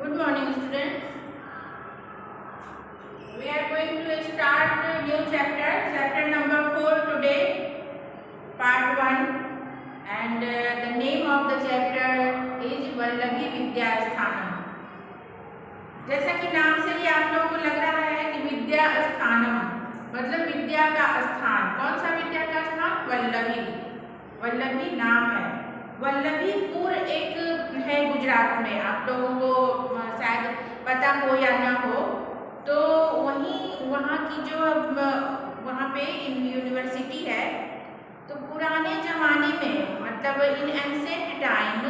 Good morning, students. We are going to start a new chapter number 4 today, part 1. And the name of the chapter is Vallabhi विद्या स्थानम. जैसा कि नाम से ही आप लोगों को लग रहा है कि विद्या स्थानम मतलब विद्या का स्थान. कौन सा विद्या का स्थान? वल्लभी. वल्लभी नाम है. वल्लभीपुर एक है गुजरात में. आप लोगों को शायद पता हो या ना हो, तो वहाँ की जो वहाँ पे यूनिवर्सिटी है, तो पुराने ज़माने में मतलब in ancient time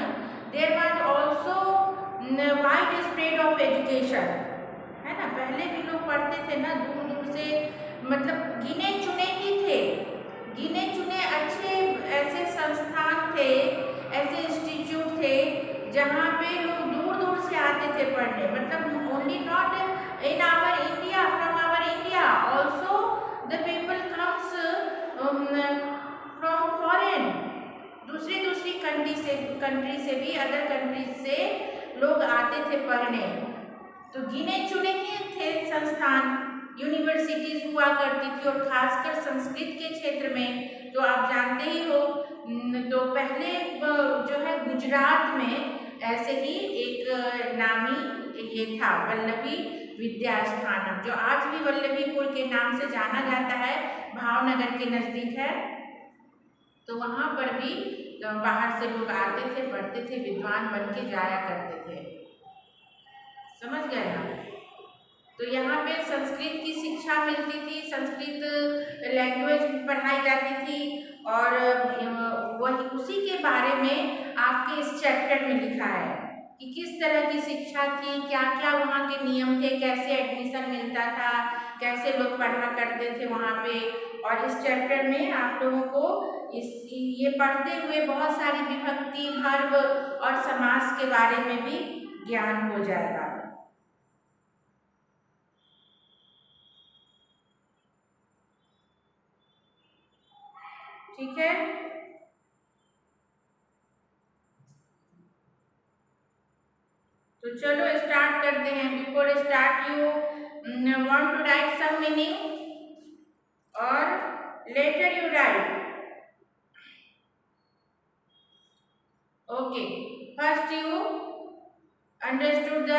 there was also wide spread of education, है ना. पहले भी लोग पढ़ते थे ना, दूर दूर से, मतलब गिने चुने ही थे. गिने चुने अच्छे ऐसे संस्थान थे, ऐसे इंस्टीट्यूट थे जहाँ पे लोग दूर दूर से आते थे पढ़ने. मतलब only not in our India, from our India also the people comes from foreign. दूसरी कंट्री से भी, अदर कंट्रीज से लोग आते थे पढ़ने. तो गिने चुने ही थे संस्थान, यूनिवर्सिटीज हुआ करती थी. और खासकर संस्कृत के क्षेत्र में तो आप जानते ही हो, तो पहले जो है गुजरात में ऐसे ही एक नामी ये था वल्लभी विद्या स्थानम, जो आज भी वल्लभीपुर के नाम से जाना जाता है, भावनगर के नज़दीक है. तो वहाँ पर भी बाहर से लोग आते थे, पढ़ते थे, विद्वान बन के जाया करते थे. समझ गए ना. तो यहाँ पे संस्कृत की शिक्षा मिलती थी, संस्कृत लैंग्वेज पढ़ाई जाती थी. और वही उसी के बारे में आपके इस चैप्टर में लिखा है कि किस तरह की शिक्षा थी, क्या क्या वहाँ के नियम थे, कैसे एडमिशन मिलता था, कैसे लोग पढ़ा करते थे वहाँ पे. और इस चैप्टर में आप लोगों को ये पढ़ते हुए बहुत सारी विभक्ति, वर्ब और समास के बारे में भी ज्ञान हो जाएगा. ठीक है. तो चलो स्टार्ट करते हैं. Before start you want to write some meaning और letter you write. Okay, first you understood the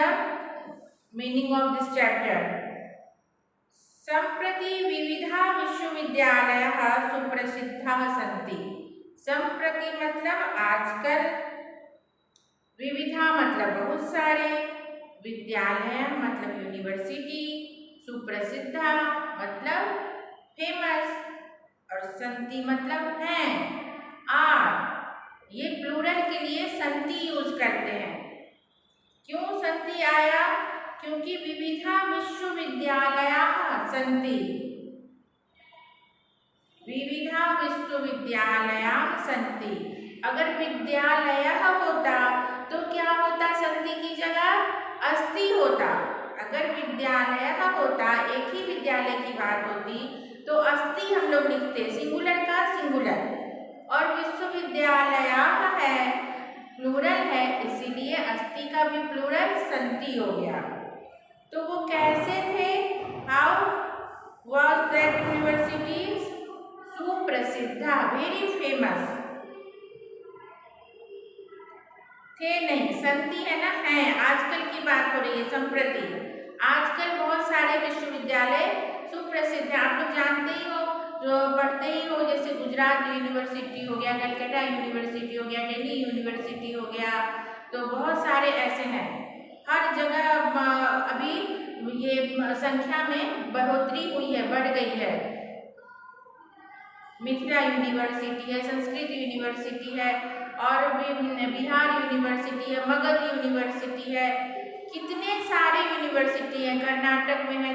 meaning of this chapter. सम्प्रति विविधा विश्वविद्यालयाः सुप्रसिद्धाः सन्ति. सम्प्रति मतलब आजकल, विविधा मतलब बहुत सारे, विद्यालय मतलब यूनिवर्सिटी, सुप्रसिद्धा मतलब फेमस, और संति मतलब है, आर. ये प्लूरल के लिए संति यूज करते हैं. क्यों संति आया? क्योंकि विविधा विश्वविद्यालयाः सन्ति. विविधा विश्वविद्यालयाः सन्ति. अगर विद्यालय होता तो क्या होता? संति की जगह अस्ति होता. अगर विद्यालय होता, एक ही विद्यालय की बात होती, तो अस्ति हम लोग लिखते, सिंगुलर का सिंगुलर. और विश्वविद्यालय है, प्लूरल है, इसीलिए अस्ति का भी प्लूरल संति हो गया. तो वो कैसे थे? How was that universities? सुप्रसिद्धा, वेरी फेमस. थे नहीं, संति है ना, है. आजकल की बात हो रही है, संप्रति. आजकल बहुत सारे विश्वविद्यालय सुप्रसिद्ध हैं. आप लोग जानते ही हो, जो पढ़ते ही हो, जैसे गुजरात यूनिवर्सिटी हो गया, कलकत्ता यूनिवर्सिटी हो गया, दिल्ली यूनिवर्सिटी हो गया. तो बहुत सारे ऐसे हैं. हर जगह अभी ये संख्या में बढ़ोतरी हुई है, बढ़ गई है. मिथिला यूनिवर्सिटी है, संस्कृत यूनिवर्सिटी है, और बिहार यूनिवर्सिटी है, मगध यूनिवर्सिटी है. कितने सारे यूनिवर्सिटी हैं. कर्नाटक में है,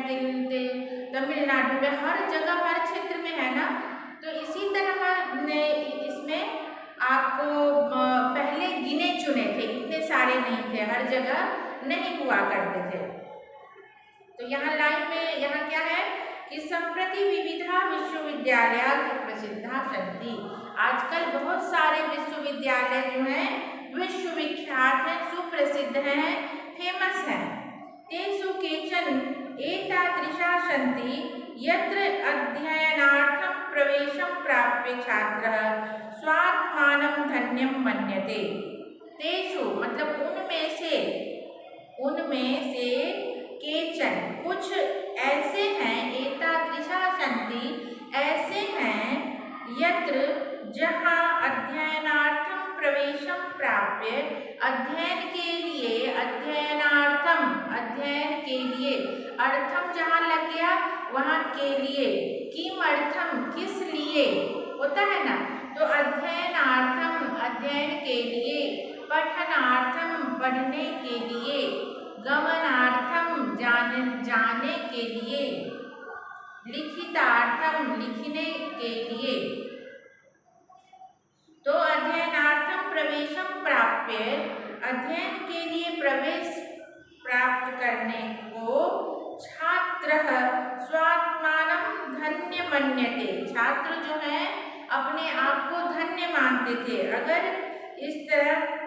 तमिलनाडु में, हर जगह, हर क्षेत्र में है ना. तो इसी तरह इसमें आपको पहले गिने चुने थे, इतने सारे नहीं थे, हर जगह नहीं हुआ करते थे. तो यहाँ लाइन में यहाँ क्या है कि सम्प्रति विविधा विश्वविद्यालयाः सुप्रसिद्धाः सन्ति. आजकल बहुत सारे विश्वविद्यालय जो हैं विश्वविख्यात हैं, सुप्रसिद्ध हैं, फेमस हैं. एतादृशा सन्ति यत्र अध्ययनार्थं प्रवेशं प्राप्य छात्रः स्वात्मानं धन्यं मन्यते। तेषु मतलब उनमें से केचन कुछ ऐसे हैं, एतादृशा सन्ति ऐसे हैं, यत्र जहाँ अध्ययनार्थं प्रवेशं प्राप्य अध्ययन के लिए, अध्ययन के लिए अर्थम जहाँ लग गया वहाँ के लिए, किम अर्थम किस लिए होता है ना, तो अध्ययनार्थम अध्ययन के लिए, पठनार्थम पढ़ने के लिए, गमनार्थम जाने के लिए, लिखितार्थम लिखने के लिए। तो अध्ययनार्थम प्रवेशम प्राप्य अध्ययन के लिए प्रवेश प्राप्त करने को छात्रः स्वात्मानं धन्य मन्यते। छात्र जो है अपने आप को धन्य मानते थे। अगर इस तरह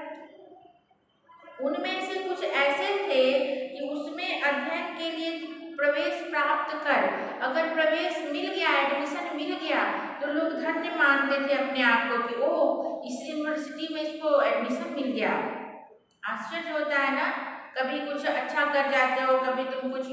उनमें से कुछ ऐसे थे कि उसमें अध्ययन के लिए प्रवेश प्राप्त कर, अगर प्रवेश मिल गया, एडमिशन मिल गया, तो लोग धन्य मानते थे अपने आप को कि ओह इस यूनिवर्सिटी में इसको एडमिशन मिल गया। आश्चर्य होता है ना, कभी कुछ अच्छा कर जाते हो, कभी तुम कुछ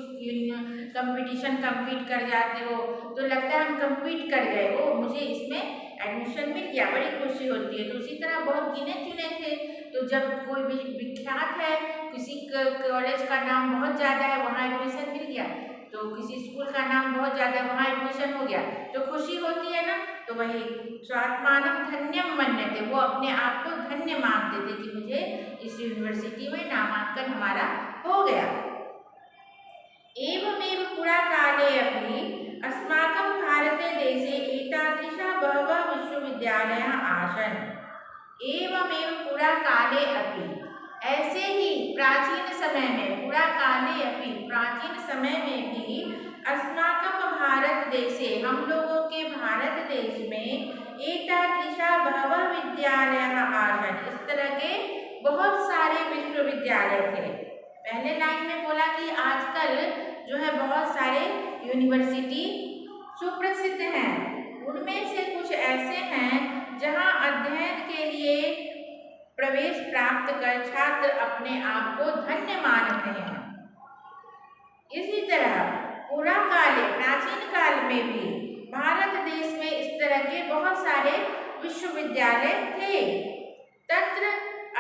कंपटीशन कम्पीट कर जाते हो तो लगता है हम कम्पीट कर गए, ओ मुझे इसमें एडमिशन मिल गया, बड़ी खुशी होती है। तो उसी तरह बहुत गिने चुने थे, तो जब कोई भी विख्यात है, किसी कॉलेज का नाम बहुत ज़्यादा है, वहाँ एडमिशन मिल गया, तो किसी स्कूल का नाम बहुत ज़्यादा है, वहाँ एडमिशन हो गया, तो खुशी होती है ना। तो वही स्वात्मानं धन्यं मन्यते, वो अपने आप को धन्य मानते थे कि मुझे इस यूनिवर्सिटी में नामांकन हमारा हो गया। एवमेव पुराकाले अपि अस्माकं भारते देशे एतादृशा बहवः विश्वविद्यालयाः आसन्। एवमेव पुराकाले अपि, ऐसे ही प्राचीन समय में, पुराकाले अपि प्राचीन समय में भी, अस्माकं भारत देशे हम लोगों के भारत देश में, एतादृशा बहवः विद्यालयाः आसन्, इस तरह के बहुत सारे विश्वविद्यालय थे। पहले लाइन में बोला कि आजकल जो है बहुत सारे यूनिवर्सिटी सुप्रसिद्ध हैं, उनमें से कुछ ऐसे हैं जहां अध्ययन के लिए प्रवेश प्राप्त कर छात्र अपने आप को धन्य मानते हैं। इसी तरह पुराकाले प्राचीन काल में भी भारत देश में इस तरह के बहुत सारे विश्वविद्यालय थे। तत्र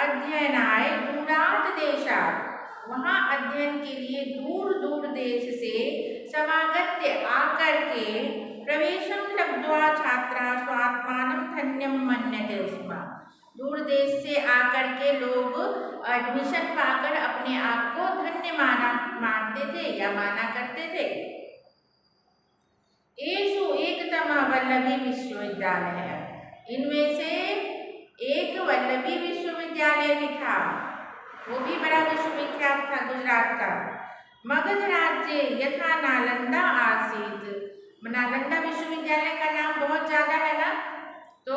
अध्ययनाय दूरात् देशात्, वहाँ अध्ययन के लिए दूर दूर देश से समागत्य आकर के प्रवेशं लब्ध्वा छात्रा स्वात्मानं धन्यं मन्यते स्म। दूर देश से आकर के लोग एडमिशन पाकर अपने आप को धन्य मानते थे या माना करते थे। एषु एकतमः वल्लभी विश्वविद्यालय है, इनमें से एक वल्लभी विश्वविद्यालय भी था, वो भी बड़ा विश्वविख्यात था गुजरात का। मगध राज्य यथा नालंदा आसीत, नालंदा विश्वविद्यालय का नाम बहुत ज़्यादा है ना, तो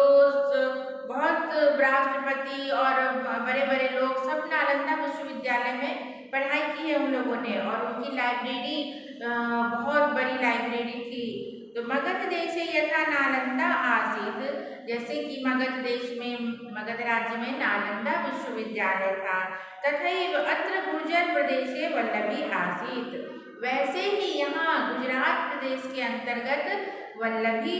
बहुत राष्ट्रपति और बड़े बड़े लोग सब नालंदा विश्वविद्यालय में पढ़ाई की है उन लोगों ने, और उनकी लाइब्रेरी बहुत बड़ी लाइब्रेरी थी। तो मगध देश यथा नालंदा आसीत, जैसे कि मगध देश में, मगध राज्य में नालंदा विश्वविद्यालय था, तथैव अत्र गुर्जर प्रदेशे वल्लभी आसीत, वैसे ही यहाँ गुजरात प्रदेश के अंतर्गत वल्लभी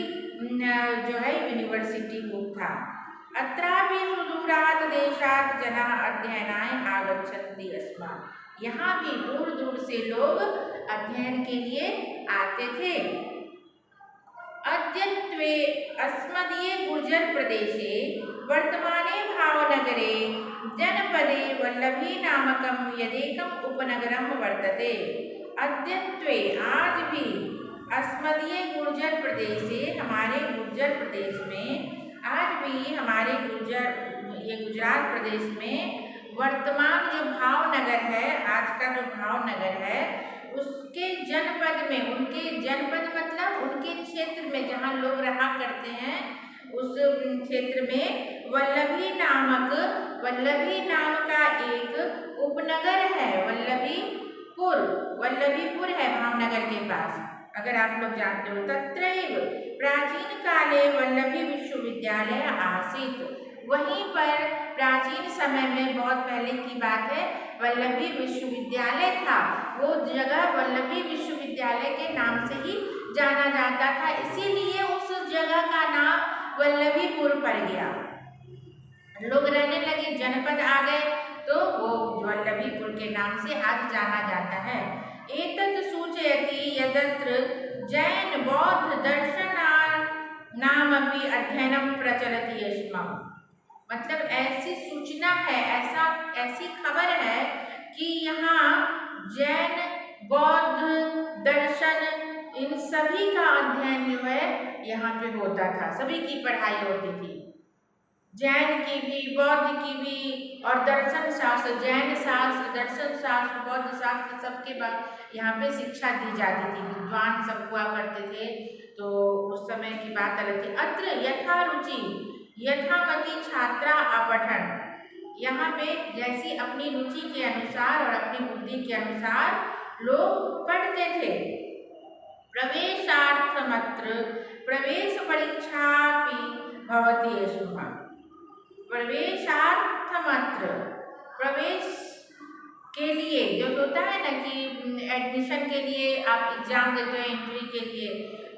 जो है यूनिवर्सिटी था। अत्रापि सुदूरात् देशात् जनाः अध्ययनाय आगच्छन्ति स्म, यहाँ भी दूर दूर से लोग अध्ययन के लिए आते थे। अद्यत्वे अस्मदीये गुर्जर प्रदेशे वर्तमाने भावनगरे जनपदे वल्लभी नामकं यदेकम् उपनगरं वर्तते। अद्यत्वे आज भी अस्मदीय गुर्जर प्रदेशे, हमारे गुर्जर प्रदेश में आज भी हमारे ये गुजरात प्रदेश में वर्तमान जो भावनगर है, आज का जो भावनगर है, उसके जनपद में, उनके जनपद मतलब उनके क्षेत्र में जहाँ लोग रहा करते हैं, उस क्षेत्र में वल्लभी नाम का एक उपनगर है, वल्लभीपुर पुर, वल्लभीपुर है भावनगर के पास, अगर आप लोग जानते हो। तत्रैव प्राचीन काले वल्लभी विश्वविद्यालय आसीत्, वहीं पर प्राचीन समय में बहुत पहले की बात है वल्लभी विश्वविद्यालय था। वो जगह वल्लभी विश्वविद्यालय के नाम से ही जाना जाता था, इसीलिए उस जगह का नाम वल्लभीपुर पड़ गया। लोग रहने लगे, जनपद आ गए, तो वो वल्लभीपुर के नाम से आज जाना जाता है। एतत् सूचयति यदत्र जैन बौद्ध दर्शनानामपि अध्ययनं प्रचलति स्म, मतलब ऐसी सूचना है, ऐसी खबर है कि यहाँ जैन बौद्ध दर्शन इन सभी का अध्ययन जो है यहाँ पे होता था, सभी की पढ़ाई होती थी, जैन की भी, बौद्ध की भी, और दर्शन शास्त्र, जैन शास्त्र, दर्शन शास्त्र, बौद्ध शास्त्र, सबके बाद यहाँ पे शिक्षा दी जाती थी। विद्वान सब हुआ करते थे, तो उस समय की बात अलग थी। अत्र यथा रुचि यथामति छात्रा अपठन, यहाँ पे जैसी अपनी रुचि के अनुसार और अपनी बुद्धि के अनुसार लोग पढ़ते थे। प्रवेशार्थमत्र प्रवेश परीक्षा भवति स्म, प्रवेशार्थमत्र, प्रवेश के लिए जो होता है ना कि एडमिशन के लिए आप एग्जाम देते हो एंट्री के लिए,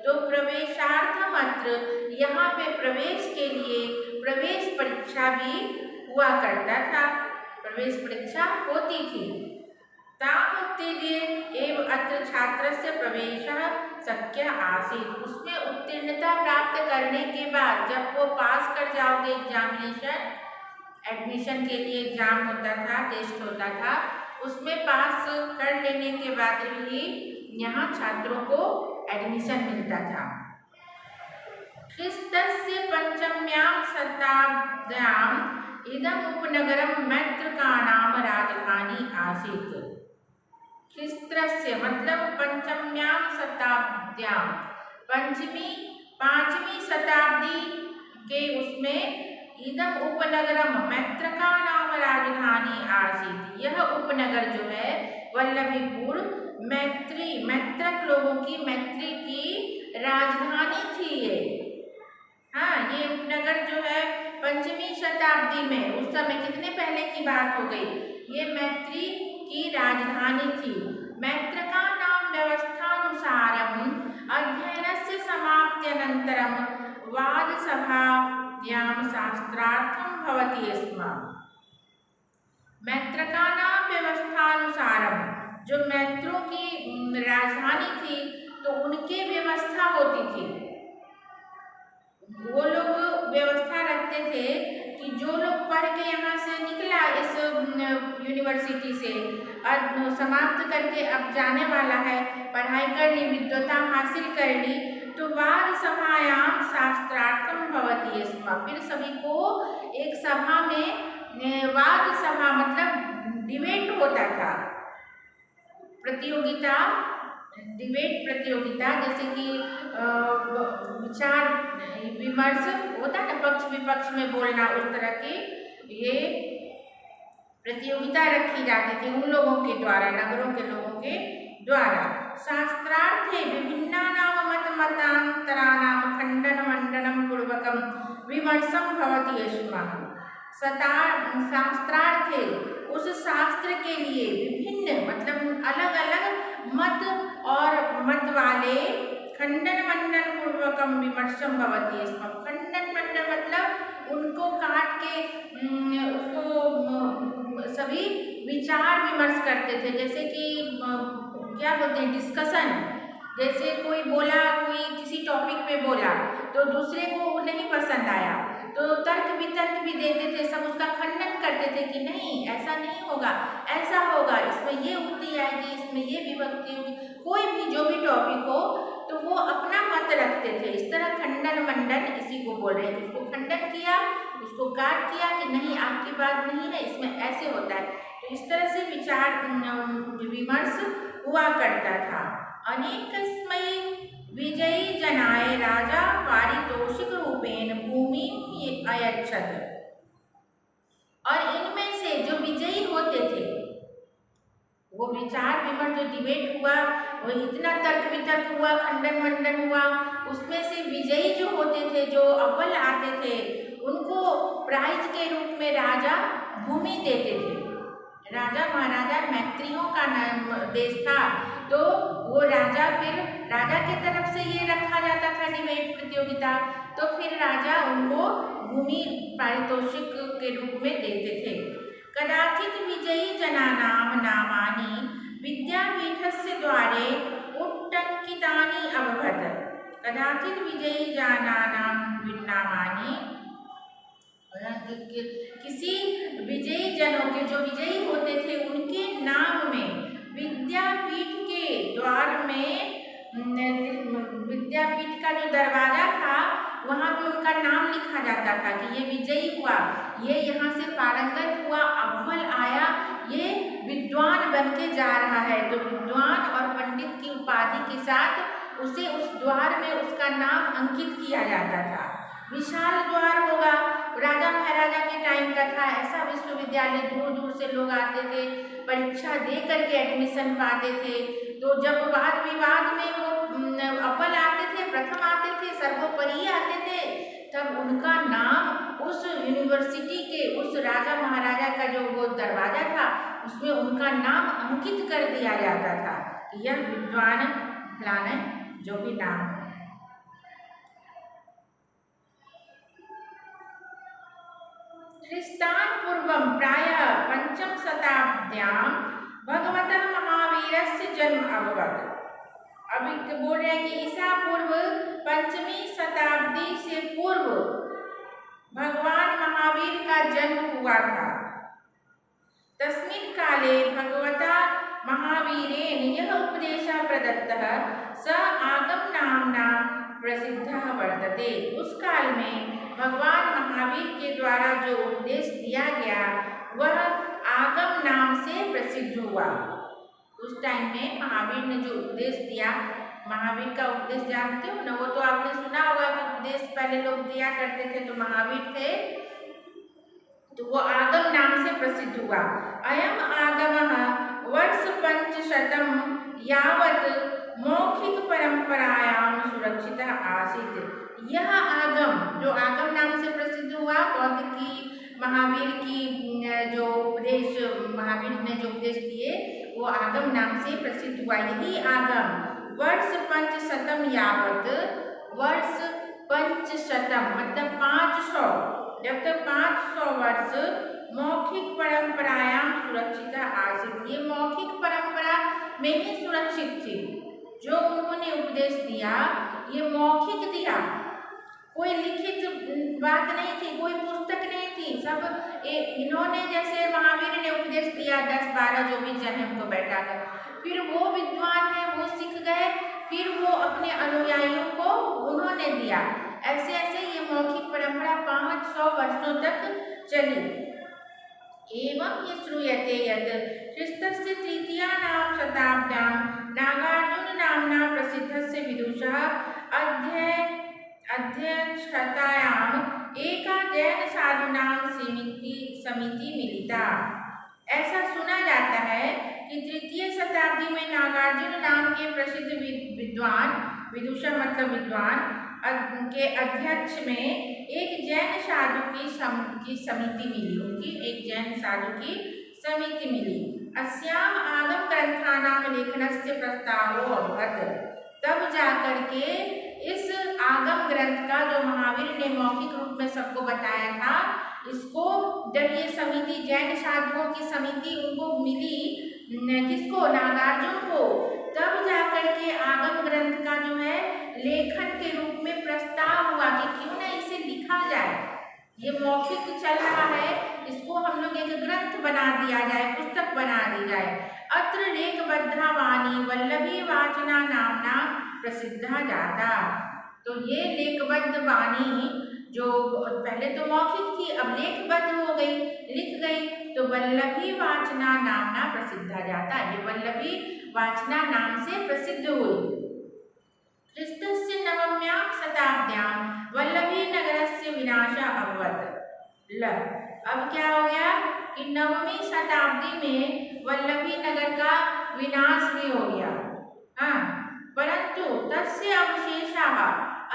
तो प्रवेशार्थमत्र यहाँ पे प्रवेश के लिए प्रवेश परीक्षा भी हुआ करता था, प्रवेश परीक्षा होती थी। तामुत्तीर्य एव अत्र छात्रस्य प्रवेशः शक्य आसीत्, उसमें उत्तीर्णता प्राप्त करने के बाद जब वो पास कर जाओगे एग्जामिनेशन, एडमिशन के लिए एग्जाम होता था, टेस्ट होता था, उसमें पास कर लेने के बाद ही यहाँ छात्रों को एडमिशन मिलता था। ख्रीस्तस्य पंचम्यां शताब्द्याम् इदम् उपनगरं मैत्रकानां राजधानी आसीत्। ख्रीस्तस्य मतलब पंचम्यां शताब्द्यां, पांचवी शताब्दी के उसमें इदम उपनगरम मैत्रका नाम राजधानी आसीत्, यह उपनगर जो है वल्लभीपुर मैत्रक लोगों की मैत्री की राजधानी थी ये। हाँ, ये उपनगर जो है पंचवी शताब्दी में, उस समय कितने पहले की बात हो गई, ये मैत्री की राजधानी थी। मैत्रका नाम व्यवस्थानुसारम अध्ययनस्य समाप्त्यनन्तरं वादसभायां शास्त्रार्थं भवति स्म। मैत्रका नाम व्यवस्थानुसारम, जो मैत्रों की राजधानी थी तो उनके व्यवस्था होती थी, वो लोग व्यवस्था रखते थे कि जो लोग पढ़ के यहाँ से निकला इस यूनिवर्सिटी से और समाप्त करके अब जाने वाला है, पढ़ाई करनी, विद्वता हासिल करनी, तो वाद सभायां शास्त्रार्थम भवति स्म, फिर सभी को एक सभा में, वाद सभा मतलब डिबेट होता था, प्रतियोगिता, डिबेट प्रतियोगिता, जैसे कि विचार विमर्श होता है ना, पक्ष विपक्ष में बोलना, उस तरह की ये प्रतियोगिता रखी जाती थी उन लोगों के द्वारा, नगरों के लोगों के द्वारा। शास्त्रार्थे विभिन्नानां मतांतराणां खंडन मंडनं पूर्वकं विमर्शं भवति स्म। शास्त्रार्थे, उस शास्त्र के लिए विभिन्न मतलब अलग अलग मत और मत वाले खंडन मंडन पूर्वकम विमर्शम भवति स्म। खंडन मंडन मतलब उनको काट के उसको सभी विचार विमर्श करते थे, जैसे कि क्या बोलते हैं, डिस्कशन, जैसे कोई बोला, कोई किसी टॉपिक पे बोला तो दूसरे को नहीं पसंद आया तो तर्क वितर्क भी देते थे, सब उसका खंडन करते थे कि नहीं ऐसा नहीं होगा, ऐसा होगा, इसमें ये उक्ति आएगी, इसमें ये विभक्ति होगी, कोई भी जो भी टॉपिक हो तो वो अपना मत रखते थे। इस तरह खंडन मंडन इसी को बोल रहे हैं, उसको खंडन किया, उसको काट किया कि नहीं आपकी बात नहीं है, इसमें ऐसे होता है। तो इस तरह से विचार विमर्श हुआ करता था। अनेकस्मै विजयी जनाय राजा पारितोषिक रूपेण भूमि अयच्छत, और इनमें से जो विजयी होते थे वो वो विचार विमर्श जो डिबेट हुआ, वो इतना तर्क वितर्क हुआ, खंडन मंडन हुआ, उसमें से विजयी जो होते थे, जो अव्वल आते थे, उनको प्राइज के रूप में राजा भूमि देते थे। राजा महाराजा मैत्रियों का देश था, तो वो राजा फिर राजा की तरफ से ये रखा जाता था डिबेट प्रतियोगिता, तो फिर राजा उनको भूमि पारितोषिक के रूप में देते थे। कदाचित विजयी जनानां नामानि विद्यापीठस्य द्वारे उट्टङ्कितानि अभवत्। कदाचित विजयी जनानां नामानि, किसी विजयी जनों के, जो विजयी होते थे, उनके नाम में विद्यापीठ के द्वार में, विद्यापीठ का जो दरवाजा था वहाँ पे उनका नाम लिखा जाता था कि ये विजयी हुआ, ये यहाँ से पारंगत हुआ, अव्वल आया, ये विद्वान बन के जा रहा है। तो विद्वान और पंडित की उपाधि के साथ उसे उस द्वार में उसका नाम अंकित किया जाता था। विशाल द्वार होगा, राजा महाराजा के टाइम का था, ऐसा विश्वविद्यालय दूर दूर से लोग आते थे, परीक्षा दे करके एडमिशन पाते थे। तो जब वाद विवाद में वो अव्वल आते थे, प्रथम आते थे, सर्वोपरि आते थे, तब उनका नाम उस यूनिवर्सिटी के, उस राजा महाराजा का जो वो दरवाजा था, उसमें उनका नाम अंकित कर दिया जाता था कि यह विद्वान फलाना जो भी नाम। ख्रिस्तान पूर्वं प्रायः 5वीं शताब्द्यां भगवतः महावीरस्य जन्म अभवत्। अभी बोल रहे हैं कि ईसा पूर्व 5वीं शताब्दी से पूर्व भगवान महावीर का जन्म हुआ था। तस्मिन् काले भगवता महावीरेण यः उपदेशः प्रदत्तः स आगम नाम्ना प्रसिद्धः वर्तते। उस काल में भगवान महावीर के द्वारा जो उपदेश दिया गया वह आगम नाम से प्रसिद्ध हुआ। उस टाइम में महावीर ने जो उपदेश दिया, महावीर का उपदेश जानते हो ना, वो तो आपने सुना होगा कि उपदेश पहले लोग दिया करते थे, तो महावीर थे, तो वो आगम नाम से प्रसिद्ध हुआ। अयम आगमः वर्ष 500 यावत् मौखिक परंपरायां सुरक्षितः आसीत्। यह आगम, जो आगम नाम से प्रसिद्ध हुआ, बौद्ध की, महावीर की जो उपदेश, महावीर ने जो उपदेश दिए वो आगम नाम से प्रसिद्ध हुआ। यही आगम वर्ष 500 यावत्, वर्ष 500 मतलब 500, जब तक 500 वर्ष मौखिक परंपरायां सुरक्षित आसीत्। ये मौखिक परंपरा में ही सुरक्षित थी। जो उन्होंने उपदेश दिया ये मौखिक दिया, कोई लिखित बात नहीं थी, कोई पुस्तक नहीं थी। सब इन्होंने, जैसे महावीर ने उपदेश दिया 10-12 जो भी जन हमको बैठा कर, फिर वो विद्वान है, वो सीख गए, फिर वो अपने अनुयायियों को उन्होंने दिया। ऐसे ऐसे ये मौखिक परंपरा 500 वर्षों तक चली। एवं ये श्रूयते यत् ख्रीस्तस्य 3्यां शताब्द्यां नागार्जुन नाम्ना प्रसिद्धस्य विदुषः अध्यक्षतायाम् एका जैन साधूनां समिति मिलिता। ऐसा सुना जाता है कि 3य शताब्दी में नागार्जुन नाम के प्रसिद्ध विद्वान, विदुषा मतलब विद्वान, के अध्यक्ष में एक जैन साधु की समिति मिली, उनकी एक जैन साधु की समिति मिली। अस्याम आगम ग्रंथानां लेखनस्य प्रस्तावो अभवत्। तब जाकर के इस आगम ग्रंथ का, जो महावीर ने मौखिक रूप में सबको बताया था, इसको जब ये समिति, जैन साधुओं की समिति उनको मिली, किसको, नागार्जुन को, तब जाकर के आगम ग्रंथ का जो है लेखन के रूप में प्रस्ताव हुआ कि क्यों ना इसे लिखा जाए। ये मौखिक चल रहा है, इसको हम लोग एक ग्रंथ बना दिया जाए, पुस्तक बना दी जाए। अत्र लेखबद्धा वाणी वल्लभी वाचना नामना प्रसिद्धा जाता। तो ये लेखबद्ध वाणी जो पहले तो मौखिक थी, अब लेखबद्ध हो गई, लिख गई, तो वल्लभी वाचना नामना प्रसिद्धा जाता। ये वल्लभी वाचना नाम से प्रसिद्ध हुई। ख्रीस्तस्य 9्यां शताब्द्यां वल्लभी नगरस्य विनाशः अभवत्। अब क्या हो गया कि 9वीं शताब्दी में वल्लभी नगर का विनाश भी हो गया। हाँ, परंतु तस्य अवशेषाः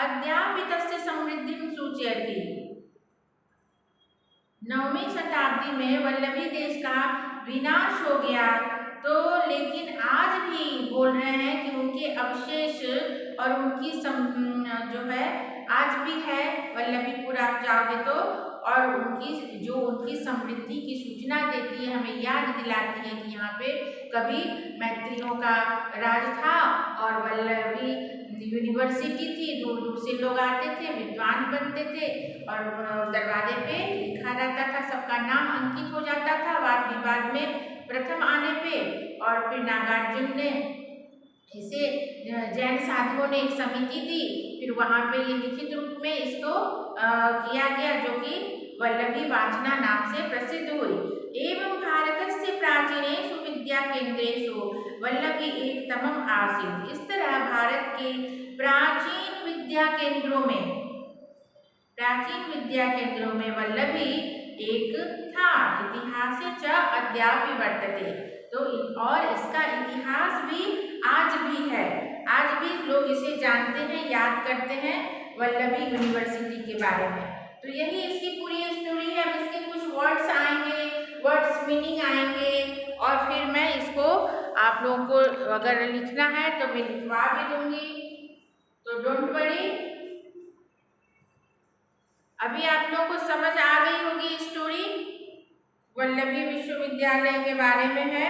अद्यापि तस्य समृद्धिं सूचयति। 9वीं शताब्दी में वल्लभी देश का विनाश हो गया, तो लेकिन आज भी बोल रहे हैं कि उनके अवशेष और उनकी जो है आज भी है। वल्लभीपुर आप जाओगे तो, और उनकी समृद्धि की सूचना देती है, हमें याद दिलाती है कि यहाँ पे कभी मैत्रियों का राज था और वल्लभी यूनिवर्सिटी थी, दूर दूर से लोग आते थे, विद्वान बनते थे और दरवाजे पे लिखा रहता था, सबका नाम अंकित हो जाता था वाद विवाद में प्रथम आने पे। और फिर नागार्जुन ने इसे जैन साधुओं ने एक समिति दी, फिर वहाँ पे ये लिखित रूप में इसको किया गया, जो कि वल्लभी वाचना नाम से प्रसिद्ध हुई। एवं भारतस्य प्राचीनेषु विद्या केंद्रेषु वल्लभी एकतमम् आसीत्। इस तरह भारत के प्राचीन विद्या केंद्रों में वल्लभी एक था। इतिहासे च अद्यापि वर्तते। तो और इसका इतिहास भी आज भी है, आज भी लोग इसे जानते हैं, याद करते हैं वल्लभी यूनिवर्सिटी के बारे में। तो यही इसकी पूरी स्टोरी है। अब इसके कुछ वर्ड्स आएंगे, वर्ड्स मीनिंग आएंगे, और फिर मैं इसको आप लोगों को अगर लिखना है तो मैं लिखवा भी दूंगी, तो डोंट वरी। अभी आप लोगों को समझ आ गई होगी स्टोरी, वल्लभी विश्वविद्यालय के बारे में है।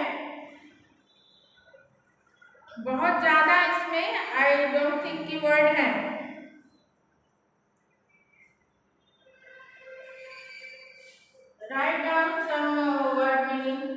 बहुत ज्यादा इसमें I don't think key word है। Write down some word meaning.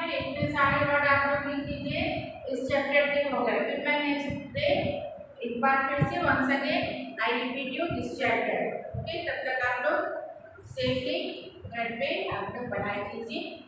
है। इतने सारे वर्ड आप लोग लिख लीजिए, इस चैप्टर के हो गए। फिर मैं नेक्स्ट डे एक बार फिर से once again I repeat you this chapter. Okay, तब तक आप लोग सेफली घर पे आप लोग पढ़ाई कीजिए।